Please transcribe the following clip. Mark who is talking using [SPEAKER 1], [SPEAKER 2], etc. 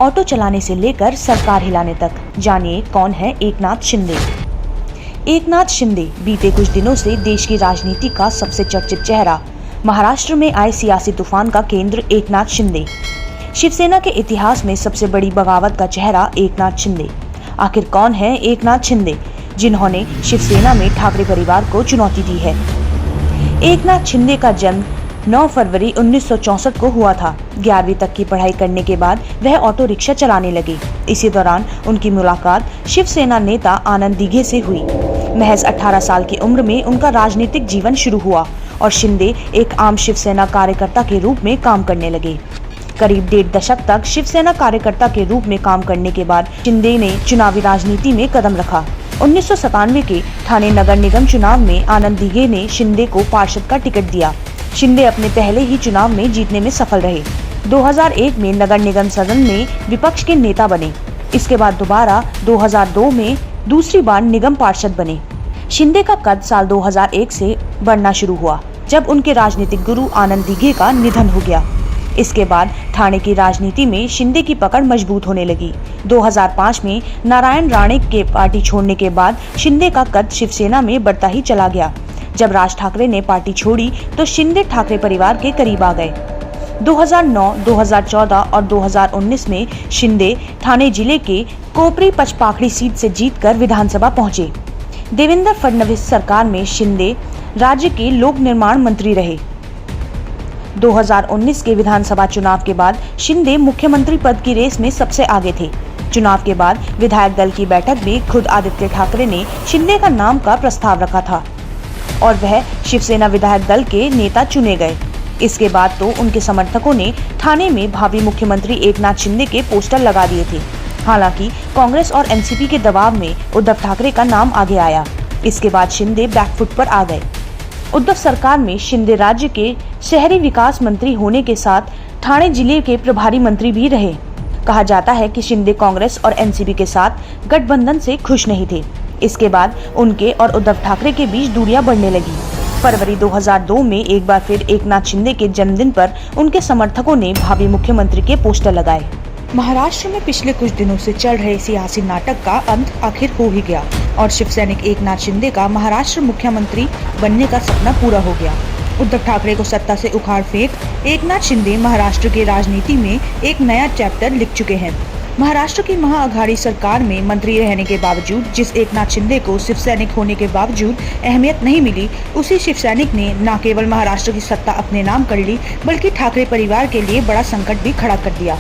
[SPEAKER 1] Auto चलाने से लेकर सरकार हिलाने तक, जानिए कौन है एकनाथ शिंदे। एकनाथ शिंदे बीते कुछ दिनों से देश की राजनीति का सबसे चर्चित चेहरा, महाराष्ट्र में आए सियासी तूफान का केंद्र एकनाथ शिंदे। शिवसेना के इतिहास में सबसे बड़ी बगावत का चेहरा एकनाथ शिंदे। आखिर कौन है एकनाथ शिंदे, जिन्होंने शिवसेना में ठाकरे परिवार को चुनौती दी है। एकनाथ शिंदे का जन्म 9 फरवरी 1964 को हुआ था। 11वीं तक की पढ़ाई करने के बाद वह ऑटो रिक्शा चलाने लगे। इसी दौरान उनकी मुलाकात शिवसेना नेता आनंद दिघे से हुई। महज 18 साल की उम्र में उनका राजनीतिक जीवन शुरू हुआ और शिंदे एक आम शिवसेना कार्यकर्ता के रूप में काम करने लगे। करीब 1.5 दशक तक शिवसेना कार्यकर्ता के रूप में काम करने के बाद शिंदे ने चुनावी राजनीति में कदम रखा। 1997 के ठाणे नगर निगम चुनाव में आनंद दिघे ने शिंदे को पार्षद का टिकट दिया। शिंदे अपने पहले ही चुनाव में जीतने में सफल रहे। 2001 में नगर निगम सदन में विपक्ष के नेता बने। इसके बाद दोबारा 2002 में दूसरी बार निगम पार्षद बने। शिंदे का कद साल 2001 से बढ़ना शुरू हुआ, जब उनके राजनीतिक गुरु आनंद दिघे का निधन हो गया। इसके बाद ठाणे की राजनीति में शिंदे की पकड़ मजबूत होने लगी। 2005 में नारायण राणे के पार्टी छोड़ने के बाद शिंदे का कद शिवसेना में बढ़ता ही चला गया। जब राज ठाकरे ने पार्टी छोड़ी तो शिंदे ठाकरे परिवार के करीब आ गए। 2009, 2014 और 2019 में शिंदे ठाणे जिले के कोपरी पचपाखड़ी सीट से जीतकर विधानसभा पहुंचे। देवेंद्र फडणवीस सरकार में शिंदे राज्य के लोक निर्माण मंत्री रहे। 2019 के विधानसभा चुनाव के बाद शिंदे मुख्यमंत्री पद की रेस में सबसे आगे थे। चुनाव के बाद विधायक दल की बैठक में खुद आदित्य ठाकरे ने शिंदे का नाम का प्रस्ताव रखा था और वह शिवसेना विधायक दल के नेता चुने गए। इसके बाद तो उनके समर्थकों ने ठाणे में भावी मुख्यमंत्री एकनाथ शिंदे के पोस्टर लगा दिए थे। हालांकि कांग्रेस और एनसीपी के दबाव में उद्धव ठाकरे का नाम आगे आया। इसके बाद शिंदे बैकफुट पर आ गए। उद्धव सरकार में शिंदे राज्य के शहरी विकास मंत्री होने के साथ ठाणे जिले के प्रभारी मंत्री भी रहे। कहा जाता है कि शिंदे कांग्रेस और एनसीपी के साथ गठबंधन से खुश नहीं थे। इसके बाद उनके और उद्धव ठाकरे के बीच दूरियां बढ़ने लगी। फरवरी 2002 में एक बार फिर एकनाथ शिंदे के जन्मदिन पर उनके समर्थकों ने भावी मुख्यमंत्री के पोस्टर लगाए। महाराष्ट्र में पिछले कुछ दिनों से चल रहे सियासी नाटक का अंत आखिर हो ही गया और शिवसैनिक एकनाथ शिंदे का महाराष्ट्र मुख्यमंत्री बनने का सपना पूरा हो गया। उद्धव ठाकरे को सत्ता से उखाड़ फेंक एकनाथ शिंदे महाराष्ट्र की राजनीति में एक नया चैप्टर लिख चुके हैं। महाराष्ट्र की महाअघाड़ी सरकार में मंत्री रहने के बावजूद जिस एकनाथ शिंदे को शिवसैनिक होने के बावजूद अहमियत नहीं मिली, उसी शिवसैनिक ने न केवल महाराष्ट्र की सत्ता अपने नाम कर ली, बल्कि ठाकरे परिवार के लिए बड़ा संकट भी खड़ा कर दिया।